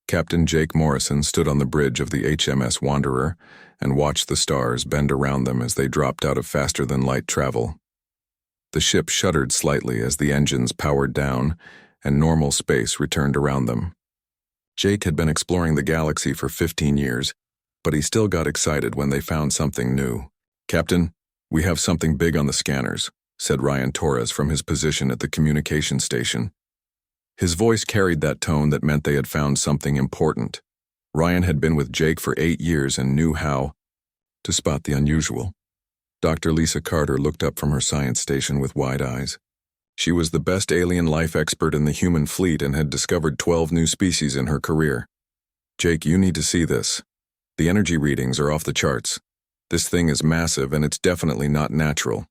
Captain Jake Morrison stood on the bridge of the HMS Wanderer and watched the stars bend around them as they dropped out of faster-than-light travel. The ship shuddered slightly as the engines powered down and normal space returned around them. Jake had been exploring the galaxy for 15 years, but he still got excited when they found something new. "Captain, we have something big on the scanners," said Ryan Torres from his position at the communication station. His voice carried that tone that meant they had found something important. Ryan had been with Jake for 8 years and knew how to spot the unusual. Dr. Lisa Carter looked up from her science station with wide eyes. She was the best alien life expert in the human fleet and had discovered 12 new species in her career. "Jake, you need to see this. The energy readings are off the charts. This thing is massive and it's definitely not natural."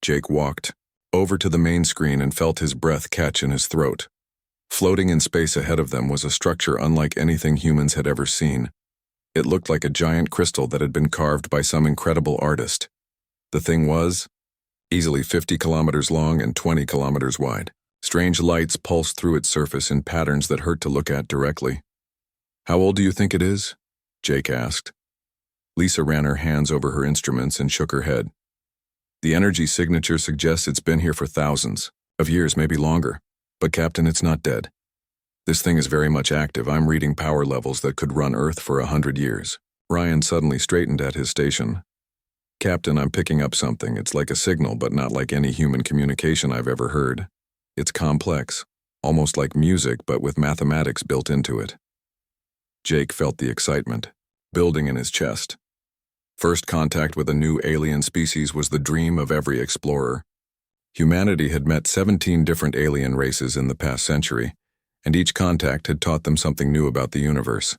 Jake walked over to the main screen and felt his breath catch in his throat. Floating in space ahead of them was a structure unlike anything humans had ever seen. It looked like a giant crystal that had been carved by some incredible artist. The thing was easily 50 kilometers long and 20 kilometers wide. Strange lights pulsed through its surface in patterns that hurt to look at directly. "How old do you think it is?" Jake asked. Lisa ran her hands over her instruments and shook her head. "The energy signature suggests it's been here for thousands of years, maybe longer. But Captain, it's not dead. This thing is very much active. I'm reading power levels that could run Earth for 100 years. Ryan suddenly straightened at his station. "Captain, I'm picking up something. It's like a signal, but not like any human communication I've ever heard. It's complex, almost like music, but with mathematics built into it." Jake felt the excitement building in his chest. First contact with a new alien species was the dream of every explorer. Humanity had met 17 different alien races in the past century, and each contact had taught them something new about the universe.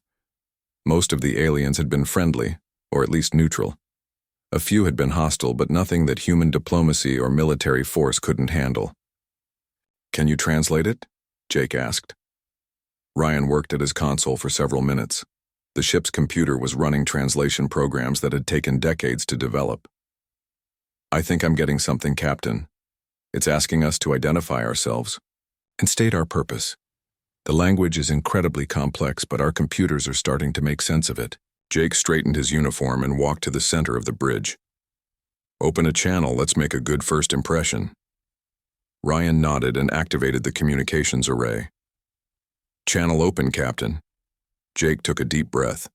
Most of the aliens had been friendly, or at least neutral. A few had been hostile, but nothing that human diplomacy or military force couldn't handle. "Can you translate it?" Jake asked. Ryan worked at his console for several minutes. The ship's computer was running translation programs that had taken decades to develop. "I think I'm getting something, Captain. It's asking us to identify ourselves and state our purpose. The language is incredibly complex, but our computers are starting to make sense of it." Jake straightened his uniform and walked to the center of the bridge. "Open a channel, let's make a good first impression." Ryan nodded and activated the communications array. "Channel open, Captain." Jake took a deep breath.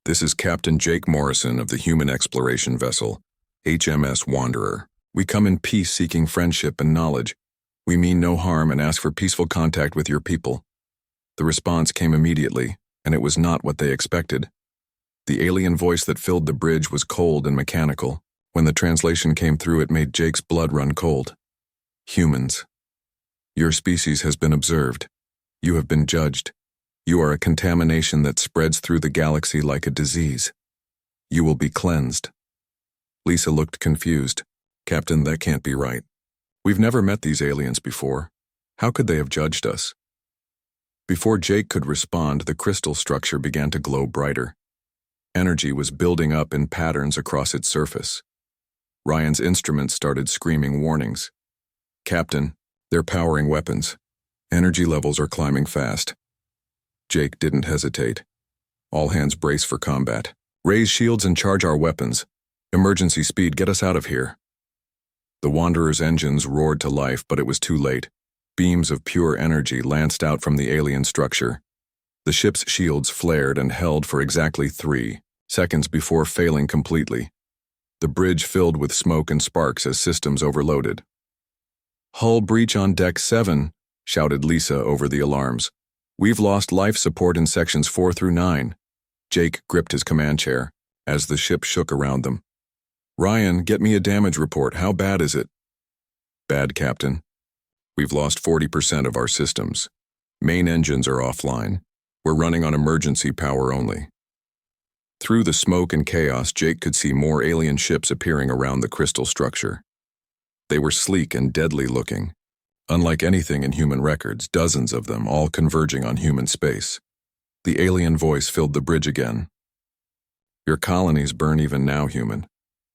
"This is Captain Jake Morrison of the human exploration vessel, HMS Wanderer. We come in peace seeking friendship and knowledge. We mean no harm and ask for peaceful contact with your people." The response came immediately, and it was not what they expected. The alien voice that filled the bridge was cold and mechanical. When the translation came through, it made Jake's blood run cold. "Humans. Your species has been observed. You have been judged. You are a contamination that spreads through the galaxy like a disease. You will be cleansed." Lisa looked confused. "Captain, that can't be right. We've never met these aliens before. How could they have judged us?" Before Jake could respond, the crystal structure began to glow brighter. Energy was building up in patterns across its surface. Ryan's instruments started screaming warnings. "Captain, they're powering weapons. Energy levels are climbing fast." Jake didn't hesitate. "All hands brace for combat. Raise shields and charge our weapons. Emergency speed, get us out of here." The Wanderer's engines roared to life, but it was too late. Beams of pure energy lanced out from the alien structure. The ship's shields flared and held for exactly 3 seconds before failing completely. The bridge filled with smoke and sparks as systems overloaded. "Hull breach on Deck 7, shouted Lisa over the alarms. "We've lost life support in sections 4 through 9. Jake gripped his command chair as the ship shook around them. "Ryan, get me a damage report. How bad is it?" "Bad, Captain. We've lost 40% of our systems. Main engines are offline. We're running on emergency power only." Through the smoke and chaos, Jake could see more alien ships appearing around the crystal structure. They were sleek and deadly looking. Unlike anything in human records, dozens of them, all converging on human space. The alien voice filled the bridge again. "Your colonies burn even now, human.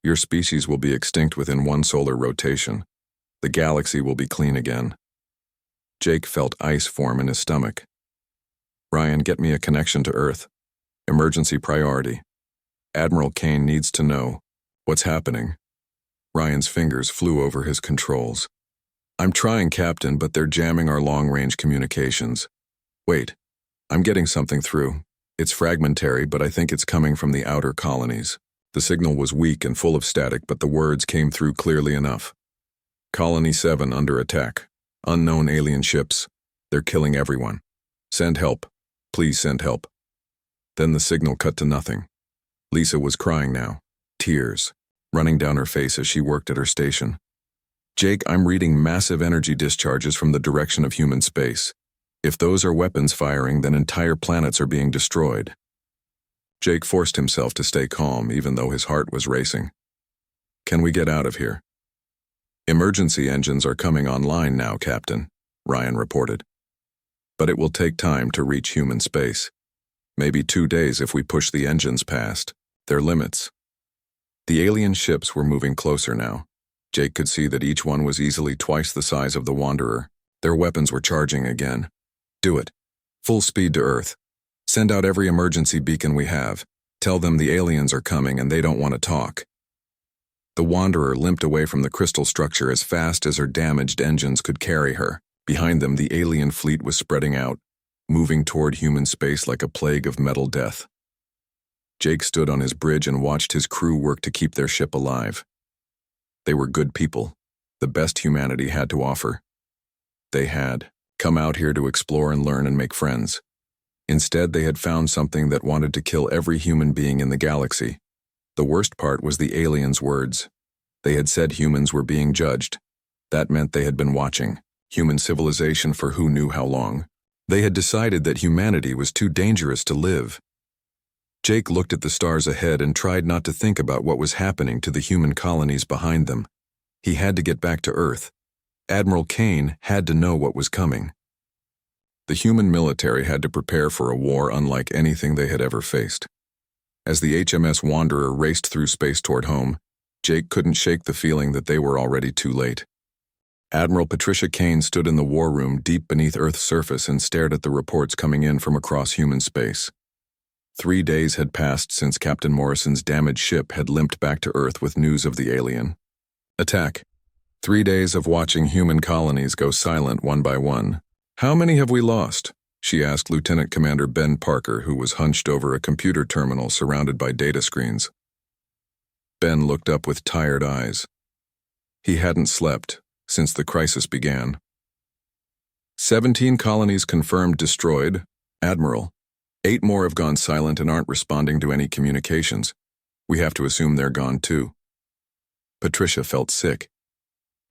Your species will be extinct within 1 solar rotation. The galaxy will be clean again." Jake felt ice form in his stomach. Ryan, get me a connection to Earth. Emergency priority. Admiral Kane needs to know. What's happening? Ryan's fingers flew over his controls. I'm trying, Captain, but they're jamming our long-range communications. Wait, I'm getting something through. It's fragmentary, but I think it's coming from the outer colonies. The signal was weak and full of static, but the words came through clearly enough. Colony 7 under attack. Unknown alien ships. They're killing everyone. Send help. Please send help. Then the signal cut to nothing. Lisa was crying now. Tears running down her face as she worked at her station. Jake, I'm reading massive energy discharges from the direction of human space. If those are weapons firing, then entire planets are being destroyed. Jake forced himself to stay calm, even though his heart was racing. Can we get out of here? Emergency engines are coming online now, Captain, Ryan reported. But it will take time to reach human space. Maybe 2 days if we push the engines past their limits. The alien ships were moving closer now. Jake could see that each one was easily twice the size of the Wanderer. Their weapons were charging again. Do it. Full speed to Earth. Send out every emergency beacon we have. Tell them the aliens are coming and they don't want to talk. The Wanderer limped away from the crystal structure as fast as her damaged engines could carry her. Behind them, the alien fleet was spreading out, moving toward human space like a plague of metal death. Jake stood on his bridge and watched his crew work to keep their ship alive. They were good people, the best humanity had to offer. They had come out here to explore and learn and make friends. Instead, they had found something that wanted to kill every human being in the galaxy. The worst part was the aliens' words. They had said humans were being judged. That meant they had been watching human civilization for who knew how long. They had decided that humanity was too dangerous to live. Jake looked at the stars ahead and tried not to think about what was happening to the human colonies behind them. He had to get back to Earth. Admiral Kane had to know what was coming. The human military had to prepare for a war unlike anything they had ever faced. As the HMS Wanderer raced through space toward home, Jake couldn't shake the feeling that they were already too late. Admiral Patricia Kane stood in the war room deep beneath Earth's surface and stared at the reports coming in from across human space. 3 days had passed since Captain Morrison's damaged ship had limped back to Earth with news of the alien attack. 3 days of watching human colonies go silent one by one. How many have we lost? She asked Lieutenant Commander Ben Parker, who was hunched over a computer terminal surrounded by data screens. Ben looked up with tired eyes. He hadn't slept since the crisis began. 17 colonies confirmed destroyed, Admiral. 8 more have gone silent and aren't responding to any communications. We have to assume they're gone too. Patricia felt sick.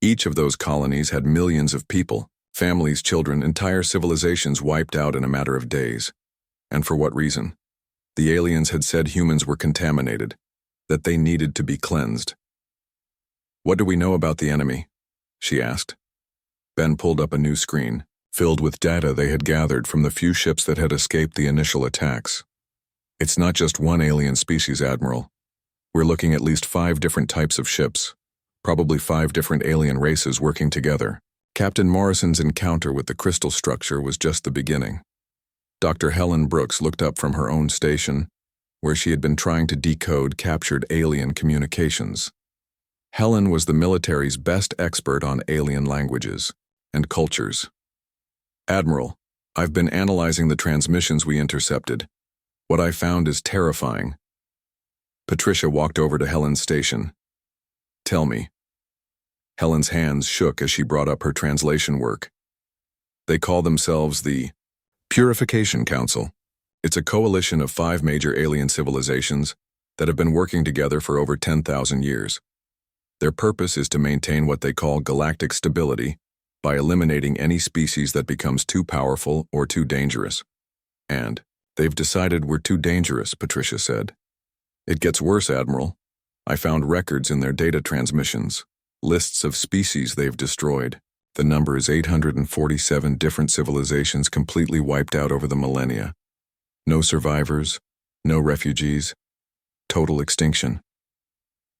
Each of those colonies had millions of people, families, children, entire civilizations wiped out in a matter of days. And for what reason? The aliens had said humans were contaminated, that they needed to be cleansed. What do we know about the enemy? She asked. Ben pulled up a new screen, filled with data they had gathered from the few ships that had escaped the initial attacks. It's not just one alien species, Admiral. We're looking at least 5 different types of ships, probably 5 different alien races working together. Captain Morrison's encounter with the crystal structure was just the beginning. Dr. Helen Brooks looked up from her own station, where she had been trying to decode captured alien communications. Helen was the military's best expert on alien languages and cultures. Admiral, I've been analyzing the transmissions we intercepted. What I found is terrifying. Patricia walked over to Helen's station. Tell me. Helen's hands shook as she brought up her translation work. They call themselves the Purification Council. It's a coalition of 5 major alien civilizations that have been working together for over 10,000 years. Their purpose is to maintain what they call galactic stability by eliminating any species that becomes too powerful or too dangerous. And they've decided we're too dangerous, Patricia said. It gets worse, Admiral. I found records in their data transmissions, lists of species they've destroyed. The number is 847 different civilizations completely wiped out over the millennia. No survivors, no refugees, total extinction.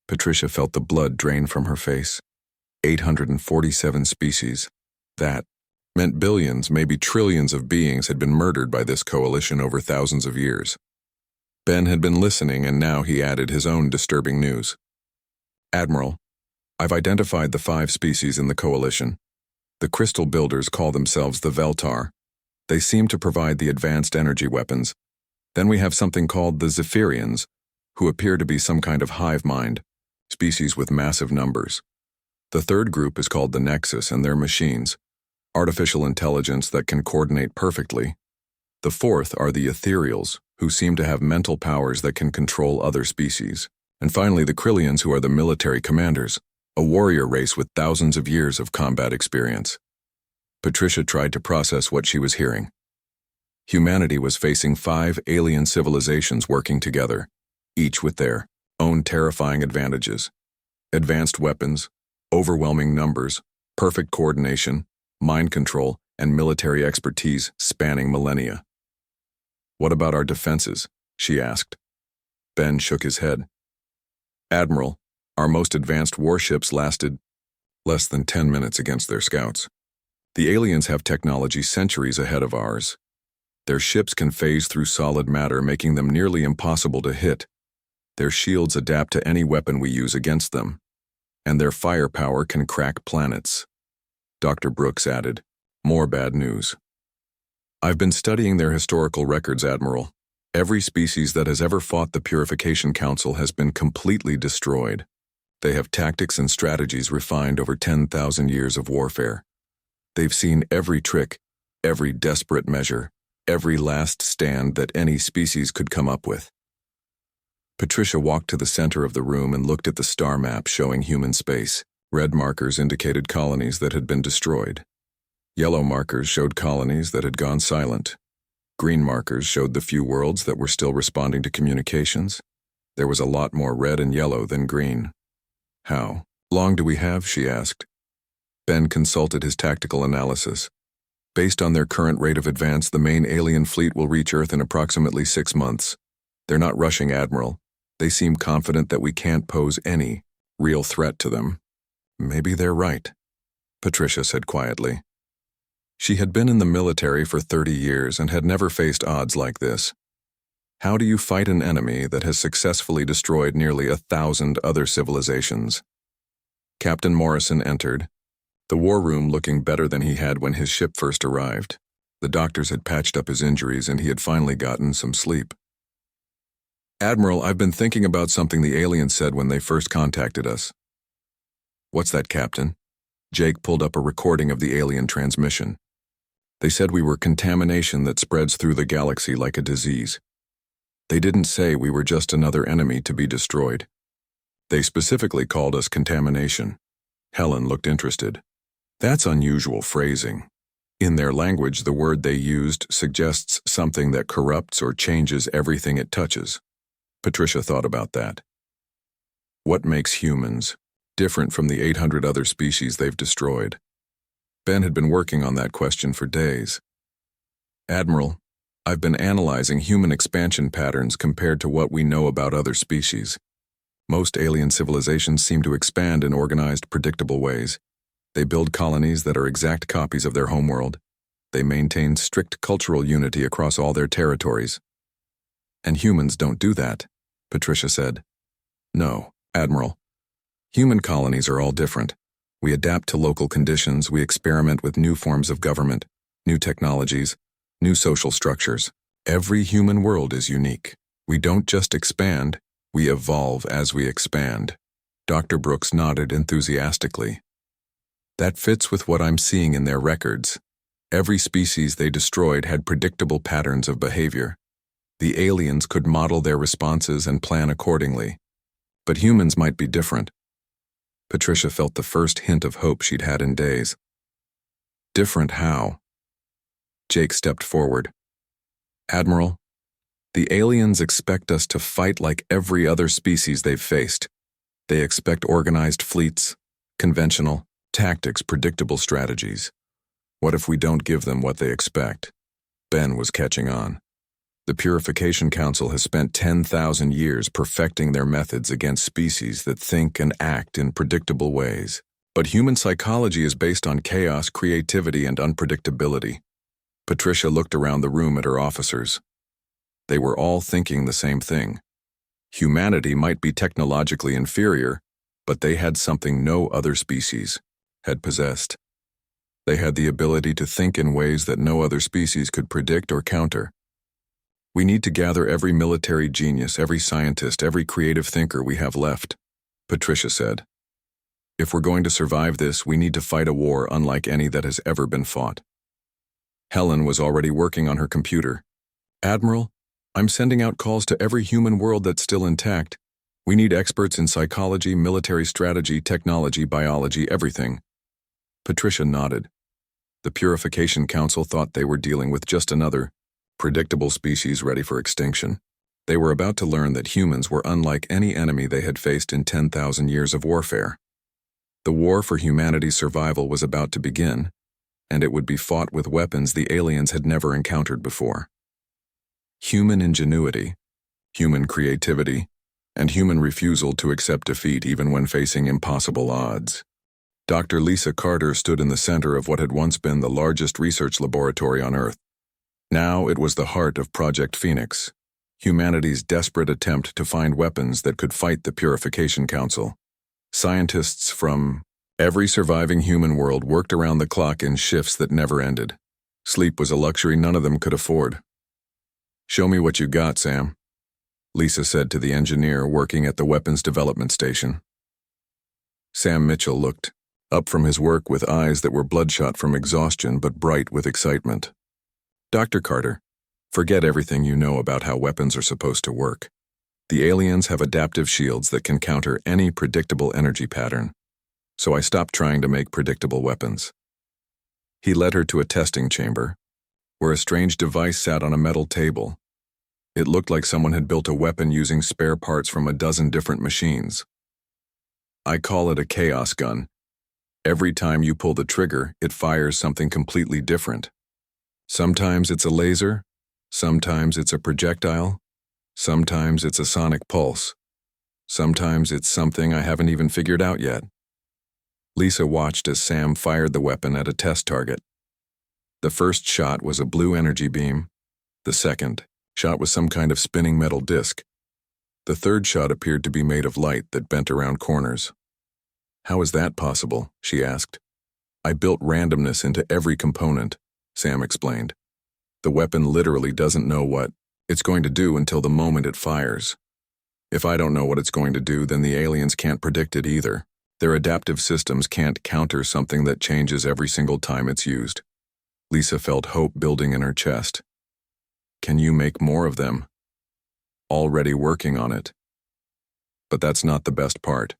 Patricia felt the blood drain from her face. 847 species. That meant billions, maybe trillions of beings had been murdered by this coalition over thousands of years. Ben had been listening, and now he added his own disturbing news. Admiral, I've identified the 5 species in the coalition. The crystal builders call themselves the Veltar. They seem to provide the advanced energy weapons. Then we have something called the Zephyrians, who appear to be some kind of hive mind, species with massive numbers. The third group is called the Nexus, and they're machines, artificial intelligence that can coordinate perfectly. The fourth are the Ethereals, who seem to have mental powers that can control other species. And finally, the Krillians, who are the military commanders, a warrior race with thousands of years of combat experience. Patricia tried to process what she was hearing. Humanity was facing 5 alien civilizations working together, each with their own terrifying advantages. Advanced weapons, overwhelming numbers, perfect coordination, mind control, and military expertise spanning millennia. What about our defenses? She asked. Ben shook his head. Admiral, our most advanced warships lasted less than 10 minutes against their scouts. The aliens have technology centuries ahead of ours. Their ships can phase through solid matter, making them nearly impossible to hit. Their shields adapt to any weapon we use against them, and their firepower can crack planets. Dr. Brooks added, more bad news. I've been studying their historical records, Admiral. Every species that has ever fought the Purification Council has been completely destroyed. They have tactics and strategies refined over 10,000 years of warfare. They've seen every trick, every desperate measure, every last stand that any species could come up with. Patricia walked to the center of the room and looked at the star map showing human space. Red markers indicated colonies that had been destroyed. Yellow markers showed colonies that had gone silent. Green markers showed the few worlds that were still responding to communications. There was a lot more red and yellow than green. How long do we have? She asked. Ben consulted his tactical analysis. Based on their current rate of advance, the main alien fleet will reach Earth in approximately 6 months. They're not rushing, Admiral. They seem confident that we can't pose any real threat to them. Maybe they're right, Patricia said quietly. She had been in the military for 30 years and had never faced odds like this. How do you fight an enemy that has successfully destroyed nearly 1,000 other civilizations? Captain Morrison entered, the war room looking better than he had when his ship first arrived. The doctors had patched up his injuries and he had finally gotten some sleep. Admiral, I've been thinking about something the aliens said when they first contacted us. What's that, Captain? Jake pulled up a recording of the alien transmission. They said we were contamination that spreads through the galaxy like a disease. They didn't say we were just another enemy to be destroyed. They specifically called us contamination. Helen looked interested. That's unusual phrasing. In their language, the word they used suggests something that corrupts or changes everything it touches. Patricia thought about that. What makes humans different from the 800 other species they've destroyed? Ben had been working on that question for days. Admiral, I've been analyzing human expansion patterns compared to what we know about other species. Most alien civilizations seem to expand in organized, predictable ways. They build colonies that are exact copies of their homeworld. They maintain strict cultural unity across all their territories. And humans don't do that, Patricia said. No, Admiral. Human colonies are all different. We adapt to local conditions, we experiment with new forms of government, new technologies, new social structures. Every human world is unique. We don't just expand, we evolve as we expand. Dr. Brooks nodded enthusiastically. That fits with what I'm seeing in their records. Every species they destroyed had predictable patterns of behavior. The aliens could model their responses and plan accordingly. But humans might be different. Patricia felt the first hint of hope she'd had in days. Different how? Jake stepped forward. Admiral, the aliens expect us to fight like every other species they've faced. They expect organized fleets, conventional tactics, predictable strategies. What if we don't give them what they expect? Ben was catching on. The Purification Council has spent 10,000 years perfecting their methods against species that think and act in predictable ways. But human psychology is based on chaos, creativity, and unpredictability. Patricia looked around the room at her officers. They were all thinking the same thing. Humanity might be technologically inferior, but they had something no other species had possessed. They had the ability to think in ways that no other species could predict or counter. We need to gather every military genius, every scientist, every creative thinker we have left, Patricia said. If we're going to survive this, we need to fight a war unlike any that has ever been fought. Helen was already working on her computer. Admiral, I'm sending out calls to every human world that's still intact. We need experts in psychology, military strategy, technology, biology, everything. Patricia nodded. The Purification Council thought they were dealing with just another predictable species ready for extinction. They were about to learn that humans were unlike any enemy they had faced in 10,000 years of warfare. The war for humanity's survival was about to begin, and it would be fought with weapons the aliens had never encountered before. Human ingenuity, human creativity, and human refusal to accept defeat even when facing impossible odds. Dr. Lisa Carter stood in the center of what had once been the largest research laboratory on Earth. Now it was the heart of Project Phoenix, humanity's desperate attempt to find weapons that could fight the Purification Council. Scientists from every surviving human world worked around the clock in shifts that never ended. Sleep was a luxury none of them could afford. "Show me what you got, Sam," Lisa said to the engineer working at the weapons development station. Sam Mitchell looked up from his work with eyes that were bloodshot from exhaustion but bright with excitement. "Dr. Carter, forget everything you know about how weapons are supposed to work. The aliens have adaptive shields that can counter any predictable energy pattern, so I stopped trying to make predictable weapons." He led her to a testing chamber, where a strange device sat on a metal table. It looked like someone had built a weapon using spare parts from a dozen different machines. "I call it a chaos gun. Every time you pull the trigger, it fires something completely different. Sometimes it's a laser, sometimes it's a projectile, sometimes it's a sonic pulse. Sometimes it's something I haven't even figured out yet." Lisa watched as Sam fired the weapon at a test target. The first shot was a blue energy beam. The second shot was some kind of spinning metal disc. The third shot appeared to be made of light that bent around corners. "How is that possible?" she asked. "I built randomness into every component," Sam explained. "The weapon literally doesn't know what it's going to do until the moment it fires. If I don't know what it's going to do, then the aliens can't predict it either. Their adaptive systems can't counter something that changes every single time it's used." Lisa felt hope building in her chest. "Can you make more of them?" "Already working on it. But that's not the best part.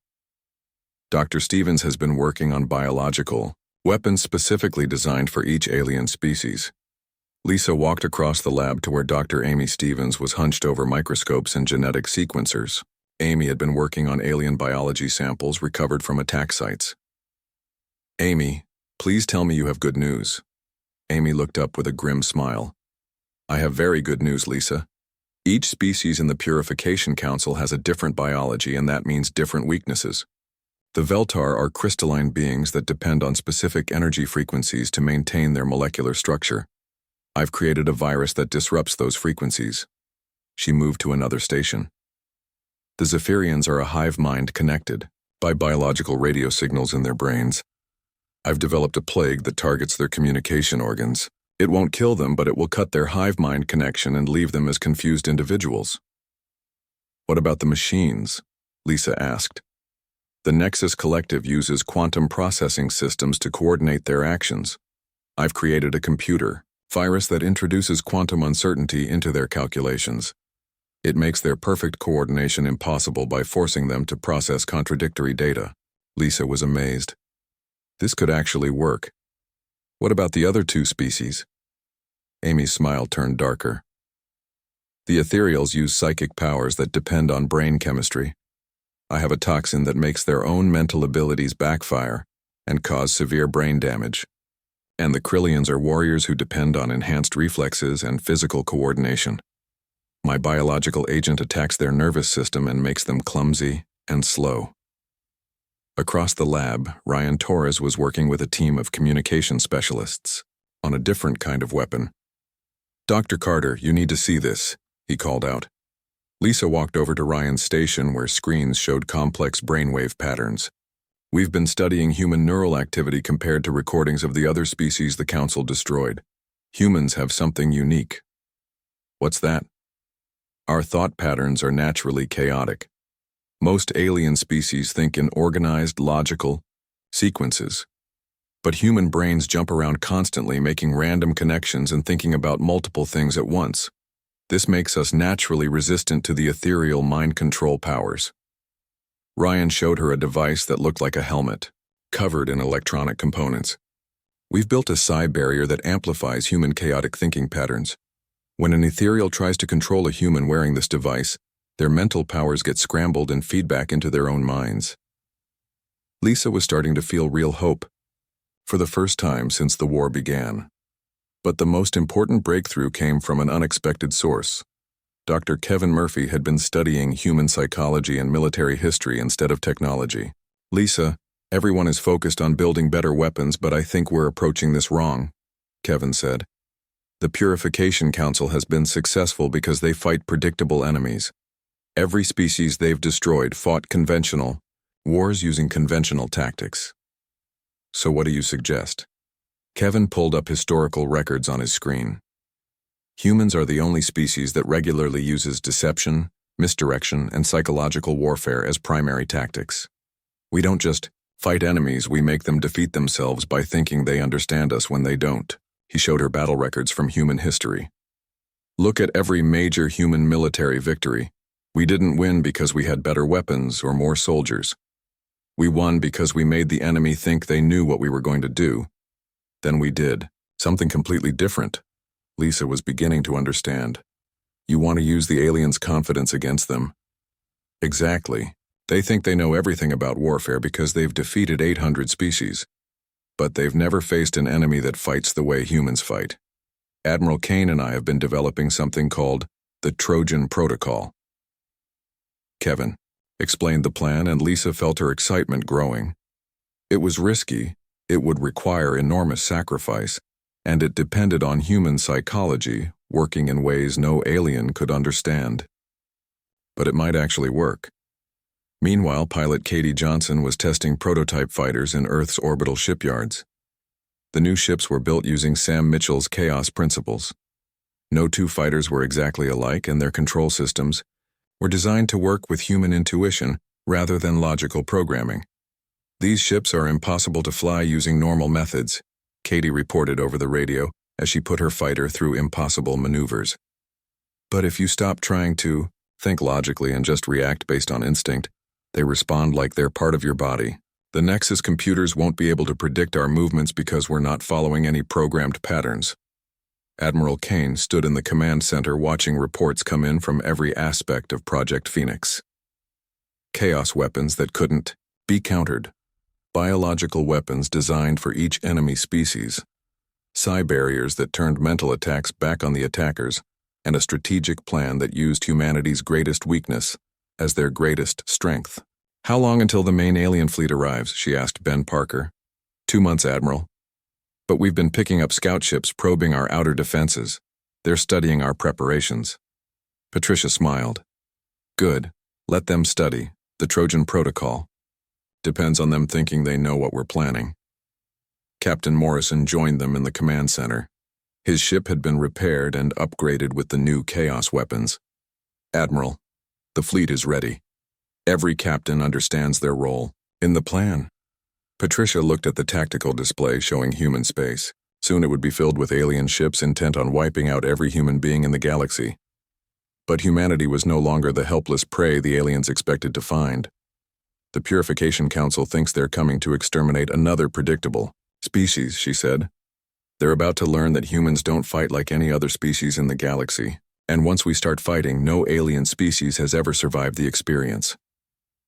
Dr. Stevens has been working on biological weapons specifically designed for each alien species." Lisa walked across the lab to where Dr. Amy Stevens was hunched over microscopes and genetic sequencers. Amy had been working on alien biology samples recovered from attack sites. "Amy, please tell me you have good news." Amy looked up with a grim smile. "I have very good news, Lisa. Each species in the Purification Council has a different biology, and that means different weaknesses. The Veltar are crystalline beings that depend on specific energy frequencies to maintain their molecular structure. I've created a virus that disrupts those frequencies." She moved to another station. "The Zephyrians are a hive mind connected by biological radio signals in their brains. I've developed a plague that targets their communication organs. It won't kill them, but it will cut their hive mind connection and leave them as confused individuals." "What about the machines?" Lisa asked. "The Nexus Collective uses quantum processing systems to coordinate their actions. I've created a computer virus that introduces quantum uncertainty into their calculations. It makes their perfect coordination impossible by forcing them to process contradictory data." Lisa was amazed. This could actually work. "What about the other two species?" Amy's smile turned darker. "The ethereals use psychic powers that depend on brain chemistry. I have a toxin that makes their own mental abilities backfire and cause severe brain damage. And the Krillians are warriors who depend on enhanced reflexes and physical coordination. My biological agent attacks their nervous system and makes them clumsy and slow." Across the lab, Ryan Torres was working with a team of communication specialists on a different kind of weapon. "Dr. Carter, you need to see this," he called out. Lisa walked over to Ryan's station where screens showed complex brainwave patterns. "We've been studying human neural activity compared to recordings of the other species the Council destroyed. Humans have something unique." "What's that?" "Our thought patterns are naturally chaotic. Most alien species think in organized, logical sequences. But human brains jump around constantly, making random connections and thinking about multiple things at once. This makes us naturally resistant to the ethereal mind control powers." Ryan showed her a device that looked like a helmet, covered in electronic components. "We've built a psi barrier that amplifies human chaotic thinking patterns. When an ethereal tries to control a human wearing this device, their mental powers get scrambled and feed back into their own minds." Lisa was starting to feel real hope, for the first time since the war began. But the most important breakthrough came from an unexpected source. Dr. Kevin Murphy had been studying human psychology and military history instead of technology. "Lisa, everyone is focused on building better weapons, but I think we're approaching this wrong," Kevin said. "The Purification Council has been successful because they fight predictable enemies. Every species they've destroyed fought conventional wars using conventional tactics." "So what do you suggest?" Kevin pulled up historical records on his screen. "Humans are the only species that regularly uses deception, misdirection, and psychological warfare as primary tactics. We don't just fight enemies, we make them defeat themselves by thinking they understand us when they don't." He showed her battle records from human history. "Look at every major human military victory. We didn't win because we had better weapons or more soldiers. We won because we made the enemy think they knew what we were going to do. Then we did something completely different." Lisa was beginning to understand. "You want to use the aliens' confidence against them." "Exactly. They think they know everything about warfare because they've defeated 800 species. But they've never faced an enemy that fights the way humans fight. Admiral Kane and I have been developing something called the Trojan Protocol." Kevin explained the plan, and Lisa felt her excitement growing. It was risky, it would require enormous sacrifice, and it depended on human psychology working in ways no alien could understand. But it might actually work. Meanwhile, pilot Katie Johnson was testing prototype fighters in Earth's orbital shipyards. The new ships were built using Sam Mitchell's chaos principles. No two fighters were exactly alike, and their control systems were designed to work with human intuition rather than logical programming. "These ships are impossible to fly using normal methods," Katie reported over the radio as she put her fighter through impossible maneuvers. "But if you stop trying to think logically and just react based on instinct, they respond like they're part of your body. The Nexus computers won't be able to predict our movements because we're not following any programmed patterns." Admiral Kane stood in the command center watching reports come in from every aspect of Project Phoenix. Chaos weapons that couldn't be countered. Biological weapons designed for each enemy species. Psi barriers that turned mental attacks back on the attackers, and a strategic plan that used humanity's greatest weakness as their greatest strength. "How long until the main alien fleet arrives?" she asked Ben Parker. 2 months, Admiral. But we've been picking up scout ships probing our outer defenses. They're studying our preparations." Patricia smiled. "Good. Let them study. The Trojan Protocol. Depends on them thinking they know what we're planning." Captain Morrison joined them in the command center. His ship had been repaired and upgraded with the new chaos weapons. "Admiral, the fleet is ready. Every captain understands their role in the plan." Patricia looked at the tactical display showing human space. Soon it would be filled with alien ships intent on wiping out every human being in the galaxy. But humanity was no longer the helpless prey the aliens expected to find. "The Purification Council thinks they're coming to exterminate another predictable species," she said. "They're about to learn that humans don't fight like any other species in the galaxy, and once we start fighting, no alien species has ever survived the experience."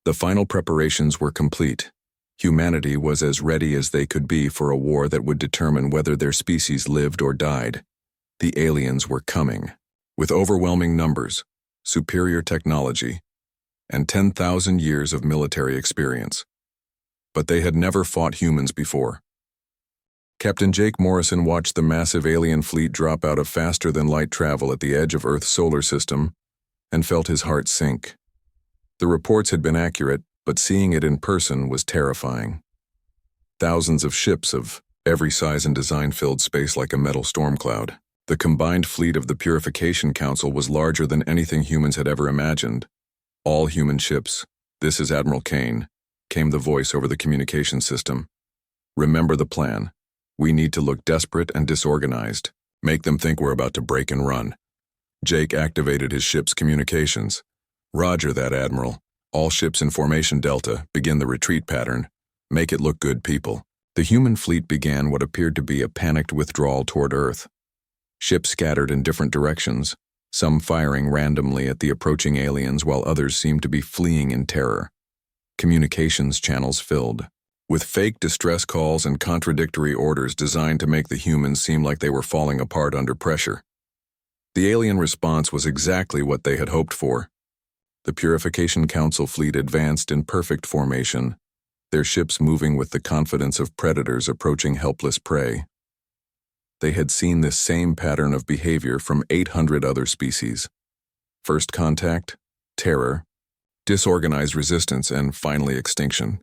The final preparations were complete. Humanity was as ready as they could be for a war that would determine whether their species lived or died. The aliens were coming, with overwhelming numbers, superior technology, and 10,000 years of military experience. but they had never fought humans before. Captain Jake Morrison watched the massive alien fleet drop out of faster-than-light travel at the edge of Earth's solar system and felt his heart sink. The reports had been accurate, but seeing it in person was terrifying. Thousands of ships of every size and design filled space like a metal storm cloud. The combined fleet of the Purification Council was larger than anything humans had ever imagined. All human ships. This is Admiral Kane, came the voice over the communication system. Remember the plan. We need to look desperate and disorganized. Make them think we're about to break and run. Jake activated his ship's communications. Roger that, Admiral. All ships in Formation Delta, begin the retreat pattern. Make it look good, people. The human fleet began what appeared to be a panicked withdrawal toward Earth. Ships scattered in different directions, some firing randomly at the approaching aliens while others seemed to be fleeing in terror. Communications channels filled, with fake distress calls and contradictory orders designed to make the humans seem like they were falling apart under pressure. The alien response was exactly what they had hoped for. The Purification Council fleet advanced in perfect formation, their ships moving with the confidence of predators approaching helpless prey. They had seen this same pattern of behavior from 800 other species. First contact, terror, disorganized resistance, and finally extinction.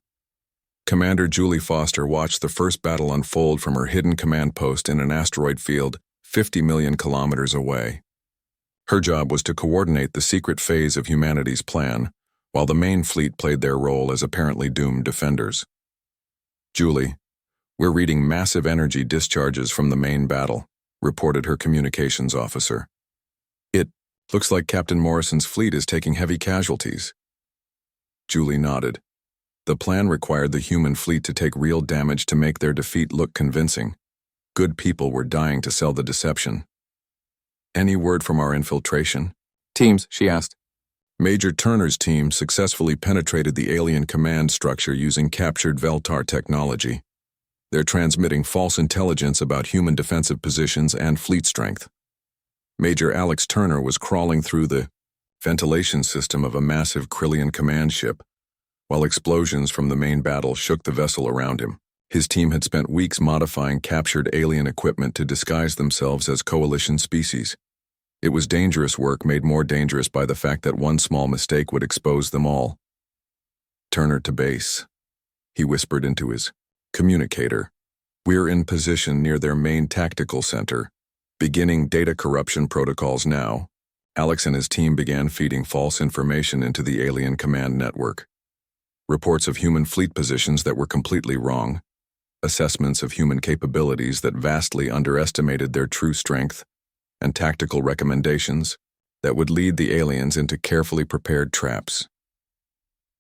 Commander Julie Foster watched the first battle unfold from her hidden command post in an asteroid field 50 million kilometers away. Her job was to coordinate the secret phase of humanity's plan, while the main fleet played their role as apparently doomed defenders. Julie, we're reading massive energy discharges from the main battle, reported her communications officer. It looks like Captain Morrison's fleet is taking heavy casualties. Julie nodded. The plan required the human fleet to take real damage to make their defeat look convincing. Good people were dying to sell the deception. Any word from our infiltration? Teams, she asked. Major Turner's team successfully penetrated the alien command structure using captured Veltar technology. They're transmitting false intelligence about human defensive positions and fleet strength. Major Alex Turner was crawling through the ventilation system of a massive Krillian command ship, while explosions from the main battle shook the vessel around him. His team had spent weeks modifying captured alien equipment to disguise themselves as coalition species. It was dangerous work made more dangerous by the fact that one small mistake would expose them all. Turner to base, he whispered into his communicator. We're in position near their main tactical center. Beginning data corruption protocols now. Alex and his team began feeding false information into the alien command network. Reports of human fleet positions that were completely wrong. Assessments of human capabilities that vastly underestimated their true strength. And tactical recommendations that would lead the aliens into carefully prepared traps.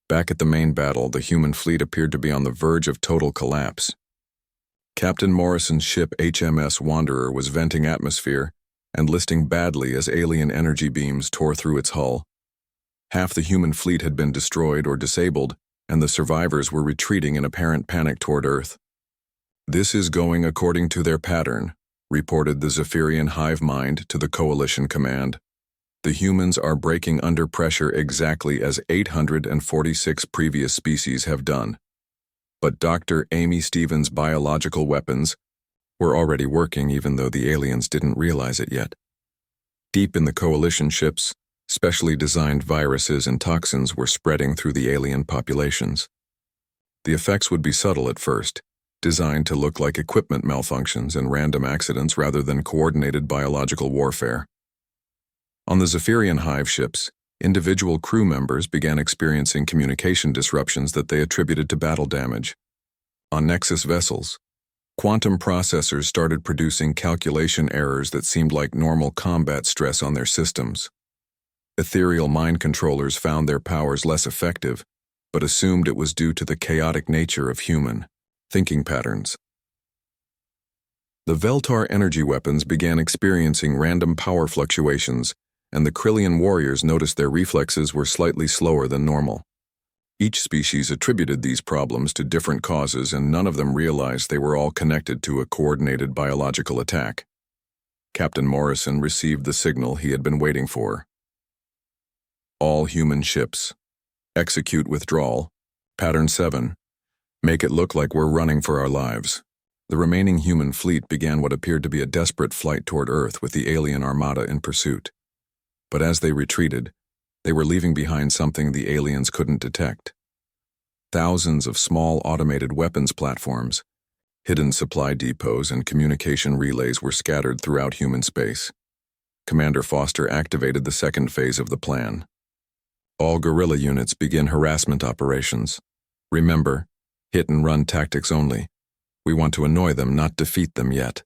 Back at the main battle, the human fleet appeared to be on the verge of total collapse. Captain Morrison's ship HMS Wanderer was venting atmosphere and listing badly as alien energy beams tore through its hull. Half the human fleet had been destroyed or disabled, and the survivors were retreating in apparent panic toward Earth. This is going according to their pattern, reported the Zephyrian hive mind to the Coalition Command. The humans are breaking under pressure exactly as 846 previous species have done. But Dr. Amy Stevens' biological weapons were already working even though the aliens didn't realize it yet. Deep in the Coalition ships, specially designed viruses and toxins were spreading through the alien populations. The effects would be subtle at first, designed to look like equipment malfunctions and random accidents rather than coordinated biological warfare. On the Zephyrian hive ships, individual crew members began experiencing communication disruptions that they attributed to battle damage. On Nexus vessels, quantum processors started producing calculation errors that seemed like normal combat stress on their systems. Ethereal mind controllers found their powers less effective, but assumed it was due to the chaotic nature of human thinking patterns. The Veltar energy weapons began experiencing random power fluctuations, and the Krillian warriors noticed their reflexes were slightly slower than normal. Each species attributed these problems to different causes, and none of them realized they were all connected to a coordinated biological attack. Captain Morrison received the signal he had been waiting for. All human ships. Execute withdrawal. Pattern 7. Make it look like we're running for our lives. The remaining human fleet began what appeared to be a desperate flight toward Earth with the alien armada in pursuit. But as they retreated, they were leaving behind something the aliens couldn't detect. Thousands of small automated weapons platforms, hidden supply depots, and communication relays were scattered throughout human space. Commander Foster activated the second phase of the plan. All guerrilla units begin harassment operations. Remember, hit-and-run tactics only. We want to annoy them, not defeat them yet.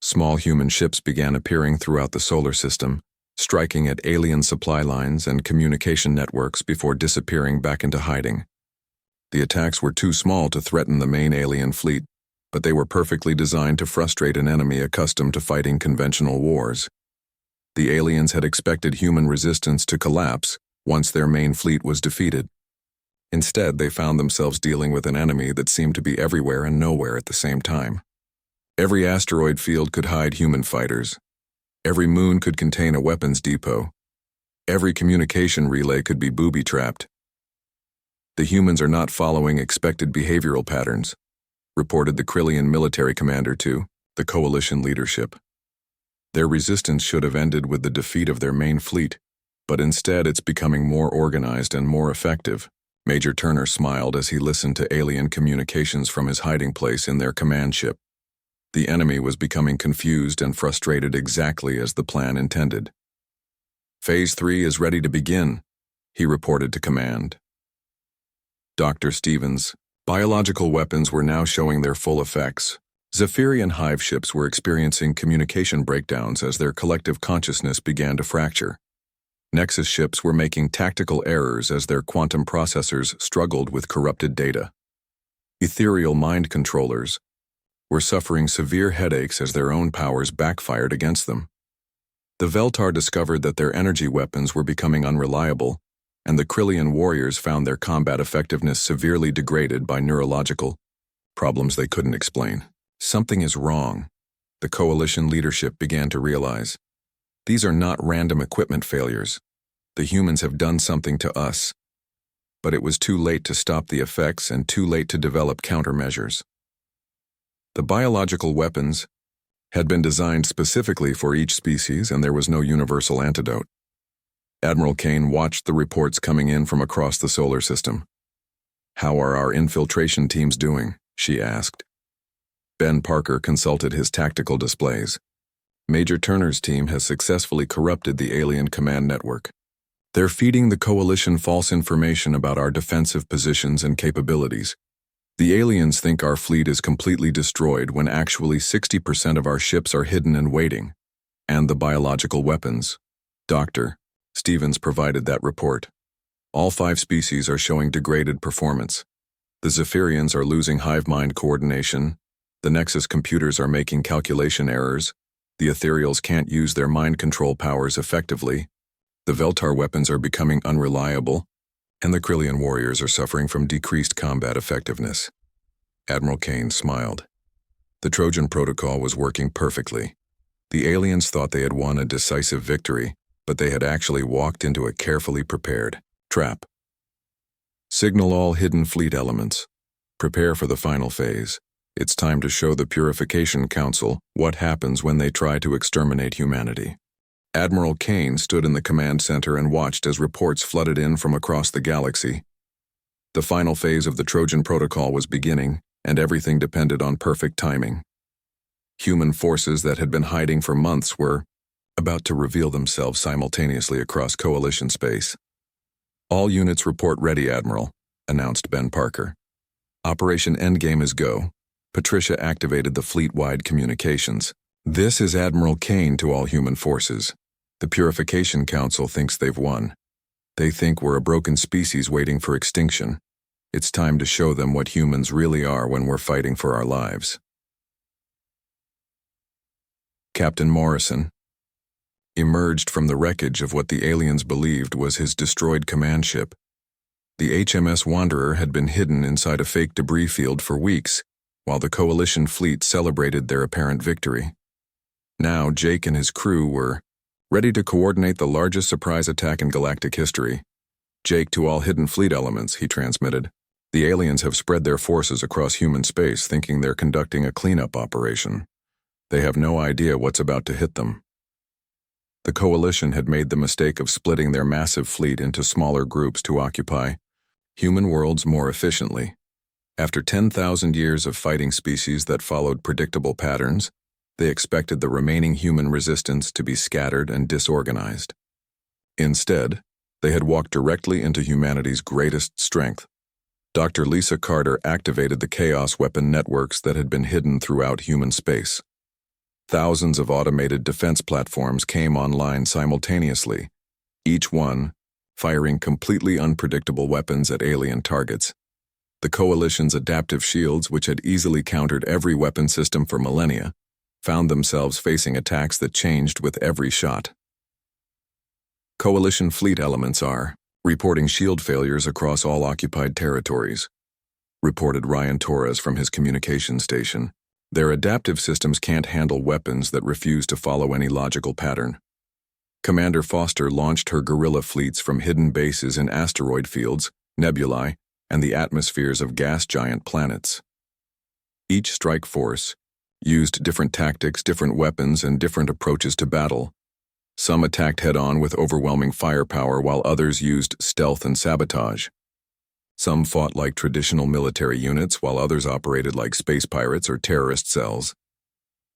Small human ships began appearing throughout the solar system, striking at alien supply lines and communication networks before disappearing back into hiding. The attacks were too small to threaten the main alien fleet, but they were perfectly designed to frustrate an enemy accustomed to fighting conventional wars. The aliens had expected human resistance to collapse once their main fleet was defeated. Instead, they found themselves dealing with an enemy that seemed to be everywhere and nowhere at the same time. Every asteroid field could hide human fighters. Every moon could contain a weapons depot. Every communication relay could be booby-trapped. The humans are not following expected behavioral patterns, reported the Krillian military commander to the coalition leadership. Their resistance should have ended with the defeat of their main fleet, but instead it's becoming more organized and more effective. Major Turner smiled as he listened to alien communications from his hiding place in their command ship. The enemy was becoming confused and frustrated exactly as the plan intended. Phase 3 is ready to begin, he reported to command. Dr. Stevens, biological weapons were now showing their full effects. Zephyrian hive ships were experiencing communication breakdowns as their collective consciousness began to fracture. Nexus ships were making tactical errors as their quantum processors struggled with corrupted data. Ethereal mind controllers were suffering severe headaches as their own powers backfired against them. The Veltar discovered that their energy weapons were becoming unreliable, and the Krillian warriors found their combat effectiveness severely degraded by neurological problems they couldn't explain. Something is wrong, the coalition leadership began to realize. These are not random equipment failures. The humans have done something to us. But it was too late to stop the effects and too late to develop countermeasures. The biological weapons had been designed specifically for each species, and there was no universal antidote. Admiral Kane watched the reports coming in from across the solar system. "How are our infiltration teams doing?" she asked. Ben Parker consulted his tactical displays. Major Turner's team has successfully corrupted the alien command network. They're feeding the coalition false information about our defensive positions and capabilities. The aliens think our fleet is completely destroyed when actually 60% of our ships are hidden and waiting. And the biological weapons. Dr. Stevens provided that report. All 5 species are showing degraded performance. The Zephyrians are losing hive mind coordination. The Nexus computers are making calculation errors. The Ethereals can't use their mind control powers effectively. The Veltar weapons are becoming unreliable, and the Krillian warriors are suffering from decreased combat effectiveness. Admiral Kane smiled. The Trojan Protocol was working perfectly. The aliens thought they had won a decisive victory, but they had actually walked into a carefully prepared trap. Signal all hidden fleet elements. Prepare for the final phase. It's time to show the Purification Council what happens when they try to exterminate humanity. Admiral Kane stood in the command center and watched as reports flooded in from across the galaxy. The final phase of the Trojan Protocol was beginning, and everything depended on perfect timing. Human forces that had been hiding for months were about to reveal themselves simultaneously across coalition space. "All units report ready, Admiral," announced Ben Parker. "Operation Endgame is go." Patricia activated the fleet-wide communications. "This is Admiral Kane to all human forces. The Purification Council thinks they've won. They think we're a broken species waiting for extinction. It's time to show them what humans really are when we're fighting for our lives." Captain Morrison emerged from the wreckage of what the aliens believed was his destroyed command ship. The HMS Wanderer had been hidden inside a fake debris field for weeks, while the coalition fleet celebrated their apparent victory. Now Jake and his crew were ready to coordinate the largest surprise attack in galactic history. "Jake to all hidden fleet elements," he transmitted. The aliens have spread their forces across human space thinking they're conducting a cleanup operation. They have no idea what's about to hit them. The coalition had made the mistake of splitting their massive fleet into smaller groups to occupy human worlds more efficiently. After 10,000 years of fighting species that followed predictable patterns, they expected the remaining human resistance to be scattered and disorganized. Instead, they had walked directly into humanity's greatest strength. Dr. Lisa Carter activated the chaos weapon networks that had been hidden throughout human space. Thousands of automated defense platforms came online simultaneously, each one firing completely unpredictable weapons at alien targets. The Coalition's adaptive shields, which had easily countered every weapon system for millennia, found themselves facing attacks that changed with every shot. Coalition fleet elements are reporting shield failures across all occupied territories, reported Ryan Torres from his communication station. Their adaptive systems can't handle weapons that refuse to follow any logical pattern. Commander Foster launched her guerrilla fleets from hidden bases in asteroid fields, nebulae, and the atmospheres of gas giant planets. Each strike force used different tactics, different weapons, and different approaches to battle. Some attacked head-on with overwhelming firepower while others used stealth and sabotage. Some fought like traditional military units while others operated like space pirates or terrorist cells.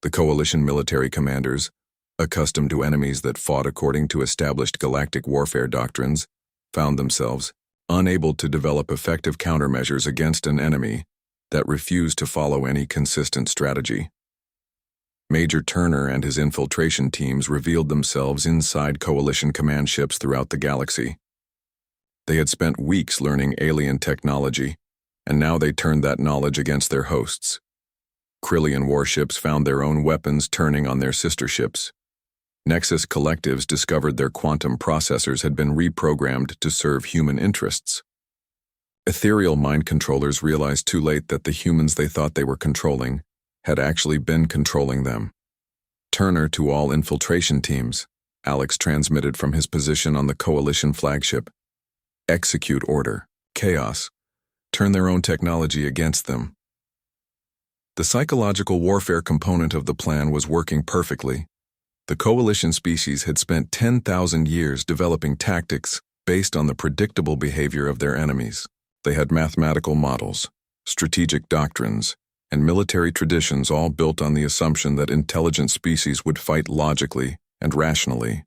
The Coalition military commanders, accustomed to enemies that fought according to established galactic warfare doctrines, found themselves unable to develop effective countermeasures against an enemy that refused to follow any consistent strategy. Major Turner and his infiltration teams revealed themselves inside Coalition command ships throughout the galaxy. They had spent weeks learning alien technology, and now they turned that knowledge against their hosts. Krillian warships found their own weapons turning on their sister ships. Nexus collectives discovered their quantum processors had been reprogrammed to serve human interests. Ethereal mind controllers realized too late that the humans they thought they were controlling had actually been controlling them. Turner to all infiltration teams, Alex transmitted from his position on the Coalition flagship. Execute order, chaos, turn their own technology against them. The psychological warfare component of the plan was working perfectly. The Coalition species had spent 10,000 years developing tactics based on the predictable behavior of their enemies. They had mathematical models, strategic doctrines, and military traditions all built on the assumption that intelligent species would fight logically and rationally.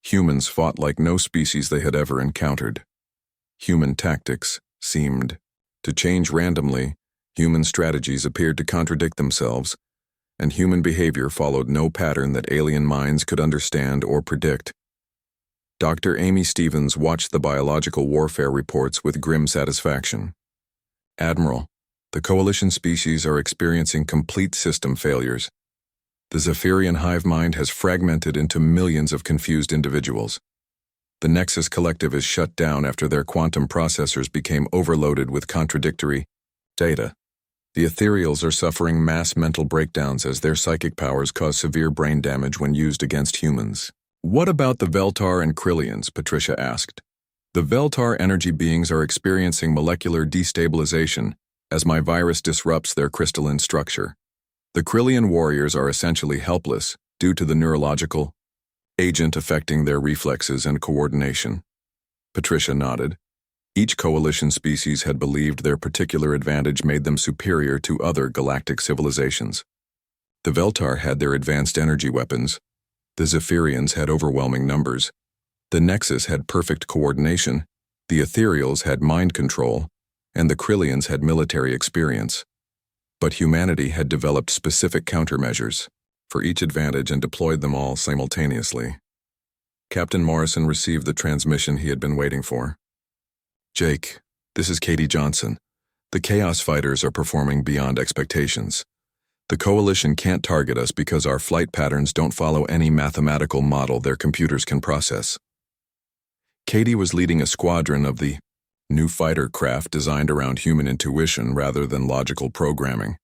Humans fought like no species they had ever encountered. Human tactics seemed to change randomly, human strategies appeared to contradict themselves, and human behavior followed no pattern that alien minds could understand or predict. Dr. Amy Stevens watched the biological warfare reports with grim satisfaction. Admiral, the Coalition species are experiencing complete system failures. The Zephyrian hive mind has fragmented into millions of confused individuals. The Nexus Collective is shut down after their quantum processors became overloaded with contradictory data. The Ethereals are suffering mass mental breakdowns as their psychic powers cause severe brain damage when used against humans. What about the Veltar and Krillians? Patricia asked. The Veltar energy beings are experiencing molecular destabilization as my virus disrupts their crystalline structure. The Krillian warriors are essentially helpless due to the neurological agent affecting their reflexes and coordination. Patricia nodded. Each Coalition species had believed their particular advantage made them superior to other galactic civilizations. The Veltar had their advanced energy weapons. The Zephyrians had overwhelming numbers. The Nexus had perfect coordination. The Ethereals had mind control. And the Krillians had military experience. But humanity had developed specific countermeasures for each advantage and deployed them all simultaneously. Captain Morrison received the transmission he had been waiting for. Jake, this is Katie Johnson. The Chaos Fighters are performing beyond expectations. The Coalition can't target us because our flight patterns don't follow any mathematical model their computers can process. Katie was leading a squadron of the new fighter craft designed around human intuition rather than logical programming.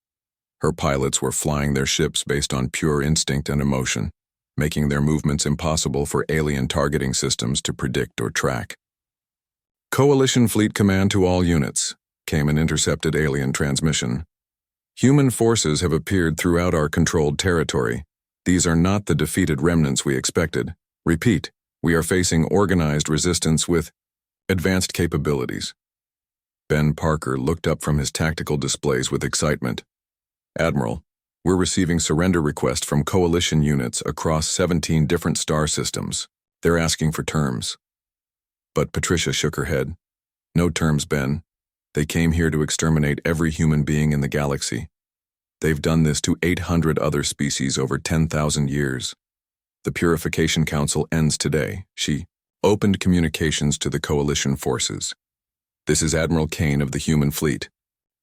Her pilots were flying their ships based on pure instinct and emotion, making their movements impossible for alien targeting systems to predict or track. Coalition Fleet Command to all units. came an intercepted alien transmission. Human forces have appeared throughout our controlled territory. These are not the defeated remnants we expected. Repeat, we are facing organized resistance with advanced capabilities. Ben Parker looked up from his tactical displays with excitement. Admiral, we're receiving surrender requests from coalition units across 17 different star systems. They're asking for terms. But Patricia shook her head. No terms, Ben. They came here to exterminate every human being in the galaxy. They've done this to 800 other species over 10,000 years. The Purification Council ends today. She opened communications to the coalition forces. This is Admiral Kane of the human fleet.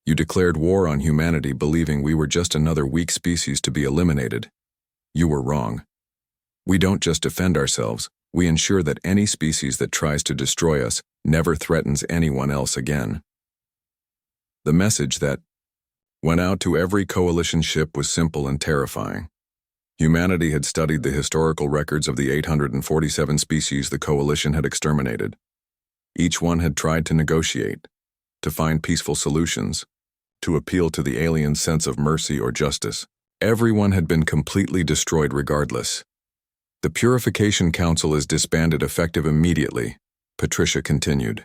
You declared war on humanity believing we were just another weak species to be eliminated. You were wrong. We don't just defend ourselves, we ensure that any species that tries to destroy us never threatens anyone else again. The message that went out to every coalition ship was simple and terrifying. Humanity had studied the historical records of the 847 species the coalition had exterminated. Each one had tried to negotiate, to find peaceful solutions, to appeal to the alien's sense of mercy or justice. Everyone had been completely destroyed regardless. The Purification Council is disbanded effective immediately, Patricia continued.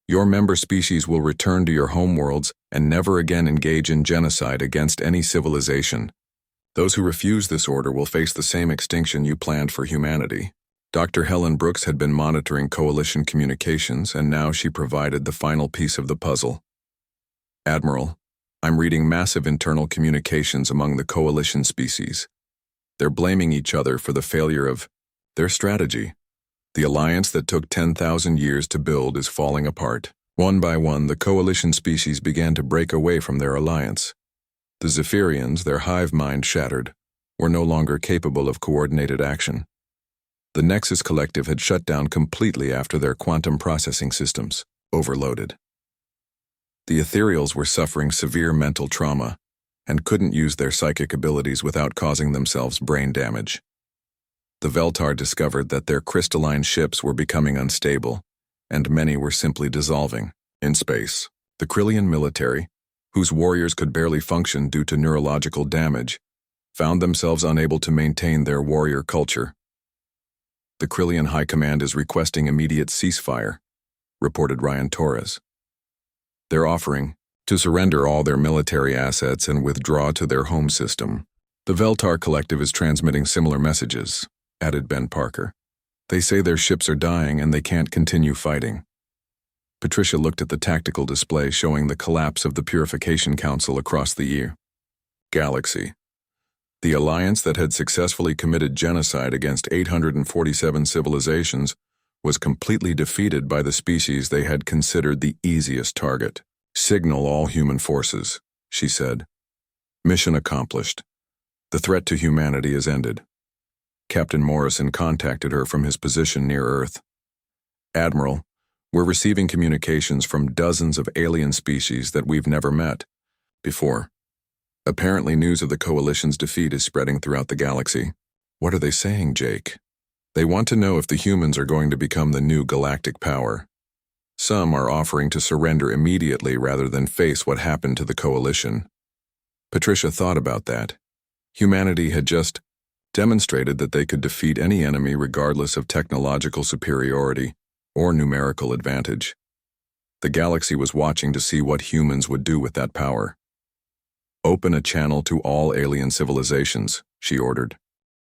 Your member species will return to your homeworlds and never again engage in genocide against any civilization. Those who refuse this order will face the same extinction you planned for humanity. Dr. Helen Brooks had been monitoring coalition communications, and now she provided the final piece of the puzzle. Admiral, I'm reading massive internal communications among the coalition species. They're blaming each other for the failure of their strategy. The alliance that took 10,000 years to build is falling apart. One by one, the coalition species began to break away from their alliance. The Zephyrians, their hive mind shattered, were no longer capable of coordinated action. The Nexus Collective had shut down completely after their quantum processing systems overloaded. The Ethereals were suffering severe mental trauma and couldn't use their psychic abilities without causing themselves brain damage. The Veltar discovered that their crystalline ships were becoming unstable, and many were simply dissolving in space. The Krillian military, whose warriors could barely function due to neurological damage, found themselves unable to maintain their warrior culture. The Krillian High Command is requesting immediate ceasefire, reported Ryan Torres. They're offering to surrender all their military assets and withdraw to their home system. The Veltar Collective is transmitting similar messages, added Ben Parker. They say their ships are dying and they can't continue fighting. Patricia looked at the tactical display showing the collapse of the Purification Council across the galaxy. The alliance that had successfully committed genocide against 847 civilizations was completely defeated by the species they had considered the easiest target. Signal all human forces, she said. Mission accomplished. The threat to humanity is ended. Captain Morrison contacted her from his position near Earth. Admiral, we're receiving communications from dozens of alien species that we've never met before. Apparently news of the Coalition's defeat is spreading throughout the galaxy. What are they saying, Jake? They want to know if the humans are going to become the new galactic power. Some are offering to surrender immediately rather than face what happened to the Coalition. Patricia thought about that. Humanity had just demonstrated that they could defeat any enemy regardless of technological superiority or numerical advantage. The galaxy was watching to see what humans would do with that power. Open a channel to all alien civilizations, she ordered.